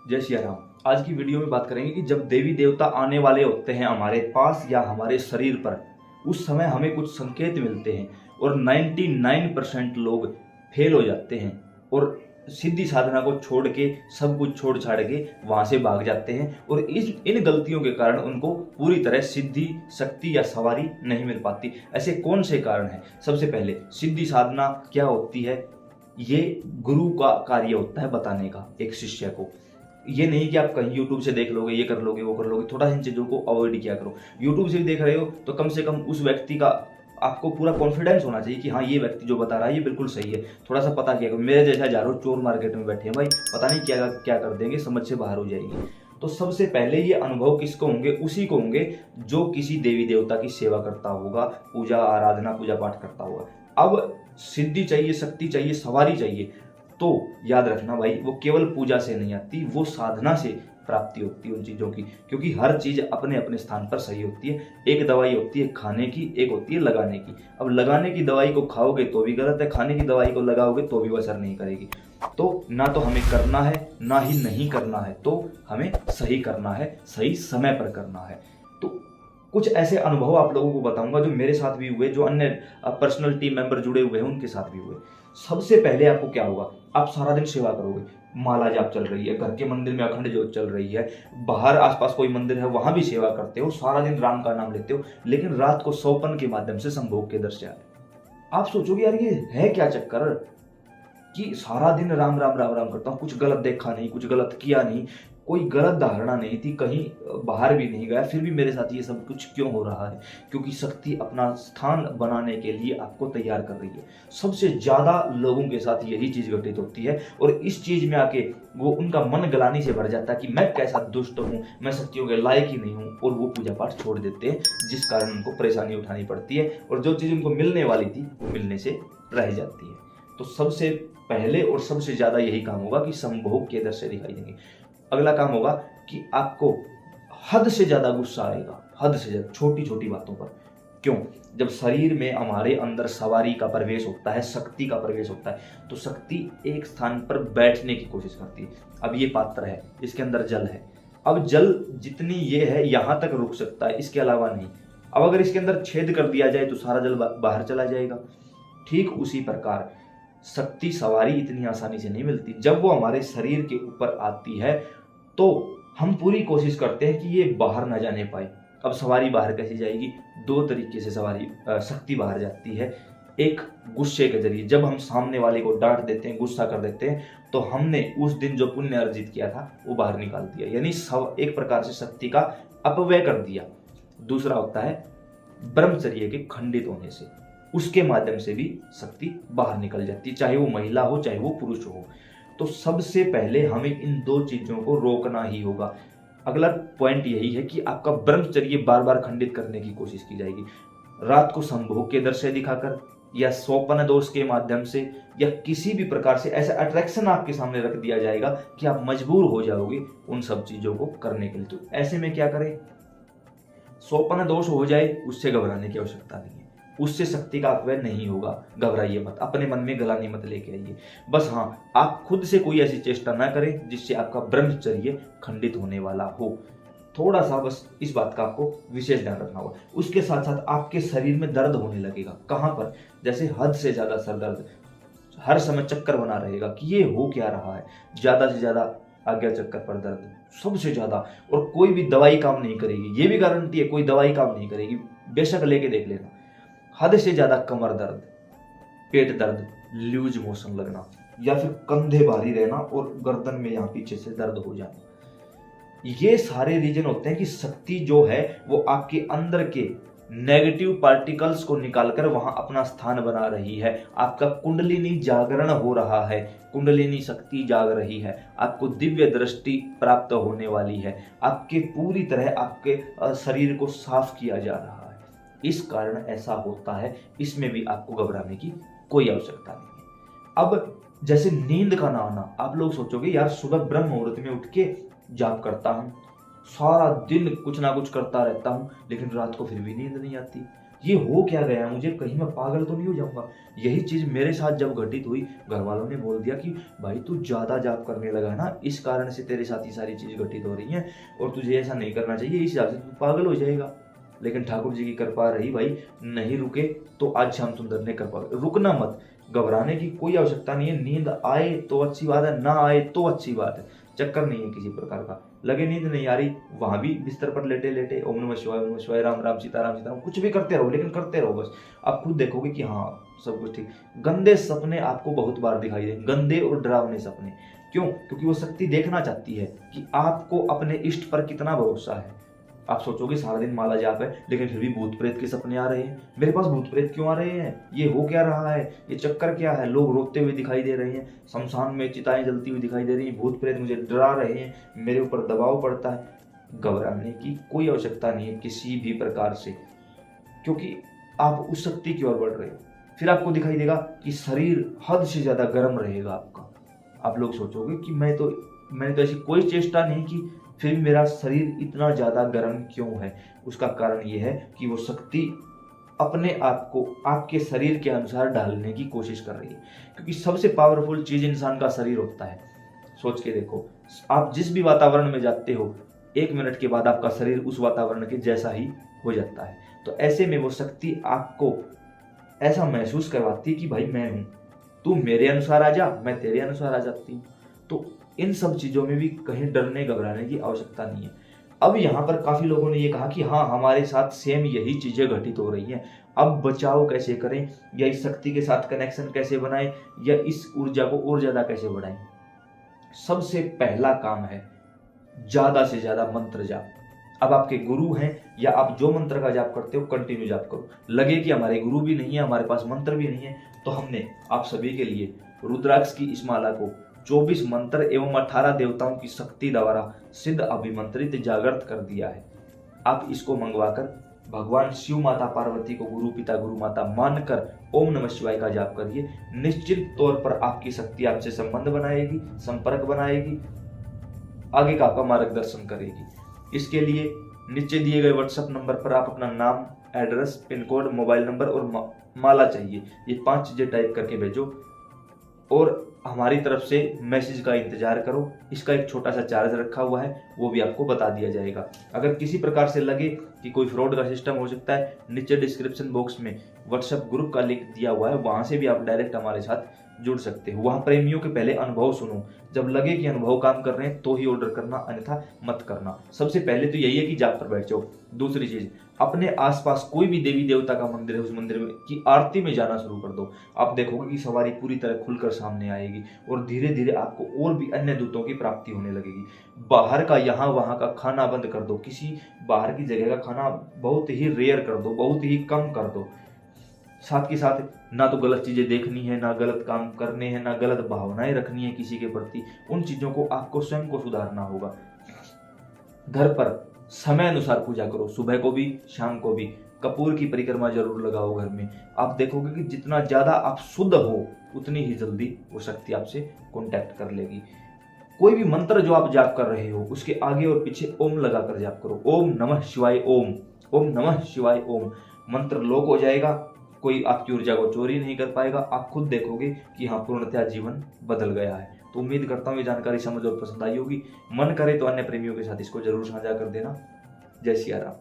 जय श्री राम। आज की वीडियो में बात करेंगे कि जब देवी देवता आने वाले होते हैं हमारे पास या हमारे शरीर पर, उस समय हमें कुछ संकेत मिलते हैं और 99% लोग फेल हो जाते हैं और सिद्धि साधना को छोड़ के, सब कुछ छोड़ छाड़ के वहां से भाग जाते हैं और इन गलतियों के कारण उनको पूरी तरह सिद्धि, शक्ति या सवारी नहीं मिल पाती। ऐसे कौन से कारण हैं? सबसे पहले, सिद्धि साधना क्या होती है, ये गुरु का कार्य होता है बताने का एक शिष्य को। ये नहीं कि आप कहीं यूट्यूब से देख लोगे, ये कर लोगे, वो कर लोगे। थोड़ा इन चीज़ों को अवॉइड किया करो। यूट्यूब से भी देख रहे हो तो कम से कम उस व्यक्ति का आपको पूरा कॉन्फिडेंस होना चाहिए कि हाँ, ये व्यक्ति जो बता रहा है ये बिल्कुल सही है। थोड़ा सा पता किया करो। मेरे जैसा जा रहा हो, चोर मार्केट में बैठे हैं भाई, पता नहीं क्या क्या कर देंगे, समझ से बाहर हो जाएगी। तो सबसे पहले ये अनुभव किसको होंगे? उसी को होंगे जो किसी देवी देवता की सेवा करता होगा, पूजा आराधना, पूजा पाठ करता होगा। अब सिद्धि चाहिए, शक्ति चाहिए, सवारी चाहिए, तो याद रखना भाई, वो केवल पूजा से नहीं आती, वो साधना से प्राप्ति होती है उन चीज़ों की। क्योंकि हर चीज़ अपने अपने स्थान पर सही होती है। एक दवाई होती है खाने की, एक होती है लगाने की। अब लगाने की दवाई को खाओगे तो भी गलत है, खाने की दवाई को लगाओगे तो भी असर नहीं करेगी। तो ना तो हमें करना है, ना ही नहीं करना है, तो हमें सही करना है, सही समय पर करना है। तो कुछ ऐसे अनुभव आप लोगों को बताऊंगा जो मेरे साथ भी हुए, जो अन्य पर्सनल टीम मेंबर जुड़े हुए हैं उनके साथ भी हुए। सबसे पहले आपको क्या होगा, आप सारा दिन सेवा करोगे, माला जाप चल रही है, घर के मंदिर में अखंड ज्योत चल रही है, बाहर आसपास कोई मंदिर है वहां भी सेवा करते हो, सारा दिन राम का नाम लेते हो, लेकिन रात को सौपन के माध्यम से संभोग के दृश्य आए। आप सोचोगे यार ये है क्या चक्कर कि सारा दिन राम राम राम राम करता हूँ, कुछ गलत देखा नहीं, कुछ गलत किया नहीं, कोई गलत धारणा नहीं थी, कहीं बाहर भी नहीं गया, फिर भी मेरे साथ ये सब कुछ क्यों हो रहा है? क्योंकि शक्ति अपना स्थान बनाने के लिए आपको तैयार कर रही है। सबसे ज्यादा लोगों के साथ यही चीज घटित होती है और इस चीज में आके वो उनका मन ग्लानि से भर जाता है कि मैं कैसा दुष्ट हूँ, मैं शक्तियों के लायक ही नहीं हूँ, और वो पूजा पाठ छोड़ देते हैं, जिस कारण उनको परेशानी उठानी पड़ती है और जो चीज उनको मिलने वाली थी वो मिलने से रह जाती है। तो सबसे पहले और सबसे ज्यादा यही काम होगा कि संभोग के दृश्य दिखाई देंगे। अगला काम होगा कि आपको हद से ज्यादा गुस्सा आएगा, हद से ज्यादा, छोटी छोटी बातों पर। क्यों? जब शरीर में हमारे अंदर सवारी का प्रवेश होता है, शक्ति का प्रवेश होता है, तो शक्ति एक स्थान पर बैठने की कोशिश करती है। अब ये पात्र है, इसके अंदर जल है, अब जल जितनी ये है यहां तक रुक सकता है, इसके अलावा नहीं। अब अगर इसके अंदर छेद कर दिया जाए तो सारा जल बाहर चला जाएगा। ठीक उसी प्रकार शक्ति, सवारी इतनी आसानी से नहीं मिलती। जब वो हमारे शरीर के ऊपर आती है तो हम पूरी कोशिश करते हैं कि ये बाहर ना जाने पाए। अब सवारी बाहर कैसे जाएगी? दो तरीके से सवारी, शक्ति बाहर जाती है। एक गुस्से के जरिए, जब हम सामने वाले को डांट देते हैं, गुस्सा कर देते हैं, तो हमने उस दिन जो पुण्य अर्जित किया था वो बाहर निकाल दिया, यानी एक प्रकार से शक्ति का अपव्यय कर दिया। दूसरा होता है ब्रह्मचर्य के खंडित होने से, उसके माध्यम से भी शक्ति बाहर निकल जाती है, चाहे वो महिला हो चाहे वो पुरुष हो। तो सबसे पहले हमें इन दो चीजों को रोकना ही होगा। अगला पॉइंट यही है कि आपका ब्रह्मचर्य बार बार खंडित करने की कोशिश की जाएगी, रात को संभोग के दृश्य दिखाकर या स्वप्न दोष के माध्यम से या किसी भी प्रकार से ऐसा अट्रैक्शन आपके सामने रख दिया जाएगा कि आप मजबूर हो जाओगे उन सब चीजों को करने के लिए। तो ऐसे में क्या करें? स्वप्न दोष हो जाए उससे घबराने की आवश्यकता नहीं है, उससे शक्ति का अपव्यय नहीं होगा, घबराइए मत, अपने मन में ग्लानि मत लेके आइए। बस हाँ, आप खुद से कोई ऐसी चेष्टा ना करें जिससे आपका ब्रह्मचर्य खंडित होने वाला हो। थोड़ा सा बस इस बात का आपको विशेष ध्यान रखना होगा। उसके साथ साथ आपके शरीर में दर्द होने लगेगा। कहाँ पर? जैसे हद से ज्यादा सर दर्द, हर समय चक्कर बना रहेगा कि ये हो क्या रहा है, ज्यादा से ज्यादा आज्ञा चक्कर पर दर्द सबसे ज्यादा, और कोई भी दवाई काम नहीं करेगी, ये भी गारंटी है, कोई दवाई काम नहीं करेगी, बेशक लेके देख लेना। हद से ज्यादा कमर दर्द, पेट दर्द, लूज मोशन लगना, या फिर कंधे भारी रहना और गर्दन में यहाँ पीछे से दर्द हो जाना, ये सारे रीजन होते हैं कि शक्ति जो है वो आपके अंदर के नेगेटिव पार्टिकल्स को निकालकर वहां अपना स्थान बना रही है। आपका कुंडलिनी जागरण हो रहा है, कुंडलिनी शक्ति जाग रही है, आपको दिव्य दृष्टि प्राप्त होने वाली है, आपके पूरी तरह आपके शरीर को साफ किया जा रहा है। इस कारण ऐसा होता है, इसमें भी आपको घबराने की कोई आवश्यकता नहीं है। अब जैसे नींद का ना आना, आप लोग सोचोगे यार सुबह ब्रह्म मुहूर्त में उठ के जाप करता हूँ, सारा दिन कुछ ना कुछ करता रहता हूँ, लेकिन रात को फिर भी नींद नहीं आती। ये हो क्या गया मुझे, कहीं मैं पागल तो नहीं हो जाऊंगा। यही चीज मेरे साथ जब घटित हुई, घर वालों ने बोल दिया कि भाई तू ज्यादा जाप करने लगा है ना, इस कारण से तेरे साथ ये सारी चीज घटित हो रही हैं और तुझे ऐसा नहीं करना चाहिए, इस हिसाब से तू पागल हो जाएगा। लेकिन ठाकुर जी की कृपा रही भाई, नहीं रुके तो आज श्याम सुंदर ने कृपा। रुकना मत, घबराने की कोई आवश्यकता नहीं है। नींद आए तो अच्छी बात है, ना आए तो अच्छी बात है, चक्कर नहीं है किसी प्रकार का। लगे नींद नहीं आ रही, वहां भी बिस्तर पर लेटे लेटे ओम नमः शिवाय, ओम नमः शिवाय, राम राम सीताराम सीताराम, कुछ भी करते रहो, लेकिन करते रहो बस। आप खुद देखोगे कि हाँ सब कुछ ठीक। गंदे सपने आपको बहुत बार दिखाई देंगे, गंदे और डरावने सपने। क्यों? क्योंकि वो शक्ति देखना चाहती है कि आपको अपने इष्ट पर कितना भरोसा है। आप सोचोगे सारा दिन माला जाप है, लेकिन फिर भी भूत प्रेत के सपने आ रहे हैं। मेरे पास भूत प्रेत क्यों आ रहे हैं, ये हो क्या रहा है, ये चक्कर क्या है, लोग रोते हुए दिखाई दे रहे हैं, शमशान में चिताएं जलती हुई दिखाई दे रही हैं, भूत प्रेत मुझे डरा रहे हैं, मेरे ऊपर दबाव पड़ता है। घबराने की कोई आवश्यकता नहीं है किसी भी प्रकार से, क्योंकि आप उस शक्ति की ओर बढ़ रहे हो। फिर आपको दिखाई देगा कि शरीर हद से ज्यादा गर्म रहेगा आपका। आप लोग सोचोगे कि मैंने तो ऐसी कोई चेष्टा नहीं की, फिर मेरा शरीर इतना ज्यादा गर्म क्यों है। उसका कारण यह है कि वो शक्ति अपने आप को आपके शरीर के अनुसार ढालने की कोशिश कर रही है, क्योंकि सबसे पावरफुल चीज इंसान का शरीर होता है। सोच के देखो, आप जिस भी वातावरण में जाते हो, 1 मिनट के बाद आपका शरीर उस वातावरण के जैसा ही हो जाता है। तो ऐसे में वो शक्ति आपको ऐसा महसूस करवाती है कि भाई मैं हूं, तू मेरे अनुसार आ जा, मैं तेरे अनुसार आ जाती हूँ। तो इन सब चीजों में भी कहीं डरने घबराने की आवश्यकता नहीं है। अब यहाँ पर काफी लोगों ने ये कहा कि हाँ हमारे साथ सेम यही चीजें घटित हो रही हैं, अब बचाव कैसे करें, या इस शक्ति के साथ कनेक्शन कैसे बनाएं, या इस ऊर्जा को और ज्यादा कैसे बढ़ाएं। सबसे पहला काम है ज्यादा से ज्यादा मंत्र जाप। अब आपके गुरु हैं या आप जो मंत्र का जाप करते हो कंटिन्यू जाप करो। लगे कि हमारे गुरु भी नहीं है, हमारे पास मंत्र भी नहीं है, तो हमने आप सभी के लिए रुद्राक्ष की इस माला को 24 मंत्र एवं 18 देवताओं की शक्ति द्वारा सिद्ध अभिमंत्रित जागृत कर दिया है। आप इसको मंगवाकर भगवान शिव माता पार्वती को गुरु पिता गुरु माता मानकर ओम नमः शिवाय का जाप करिए। निश्चित तौर पर आपकी शक्ति आपसे संबंध बनाएगी, संपर्क बनाएगी, आगे का आपका मार्गदर्शन करेगी। इसके लिए नीचे दिए गए व्हाट्सएप नंबर पर आप अपना नाम, address, pin code, mobile number और माला चाहिए, ये 5 चीजें टाइप करके भेजो और हमारी तरफ से मैसेज का इंतजार करो। इसका एक छोटा सा चार्ज रखा हुआ है, वो भी आपको बता दिया जाएगा। अगर किसी प्रकार से लगे कि कोई फ्रॉड का सिस्टम हो सकता है, नीचे डिस्क्रिप्शन बॉक्स में व्हाट्सएप ग्रुप का लिंक दिया हुआ है, वहां से भी आप डायरेक्ट हमारे साथ जुड़ सकते हो। वहां प्रेमियों के पहले अनुभव सुनो, जब लगे कि अनुभव काम कर रहे हैं तो ही ऑर्डर करना, अन्यथा मत करना। सबसे पहले तो यही है कि जाप पर बैठ जाओ। दूसरी चीज, अपने आसपास कोई भी देवी देवता का मंदिर है, उस मंदिर में की आरती में जाना शुरू कर दो। आप देखोगे कि सवारी पूरी तरह खुलकर सामने आएगी और धीरे धीरे आपको और भी अन्य दूतों की प्राप्ति होने लगेगी। बाहर का यहाँ वहाँ का खाना बंद कर दो, किसी बाहर की जगह का खाना बहुत ही रेयर कर दो, बहुत ही कम कर दो। साथ के साथ ना तो गलत चीजें देखनी है, ना गलत काम करने हैं, ना गलत भावनाएं रखनी है किसी के प्रति। उन चीजों को आपको स्वयं को सुधारना होगा। घर पर समय अनुसार पूजा करो, सुबह को भी शाम को भी। कपूर की परिक्रमा जरूर लगाओ घर में। आप देखोगे कि जितना ज्यादा आप शुद्ध हो उतनी ही जल्दी वो शक्ति आपसे कांटेक्ट कर लेगी। कोई भी मंत्र जो आप जाप कर रहे हो उसके आगे और पीछे ओम लगाकर जाप करो। ओम नमः शिवाय ओम, ओम नमः शिवाय ओम। मंत्र लोक हो जाएगा, कोई आपकी ऊर्जा को चोरी नहीं कर पाएगा। आप खुद देखोगे कि हाँ पूर्णतया जीवन बदल गया है। तो उम्मीद करता हूँ ये जानकारी समझ और पसंद आई होगी। मन करे तो अन्य प्रेमियों के साथ इसको जरूर साझा कर देना। जय सिया राम।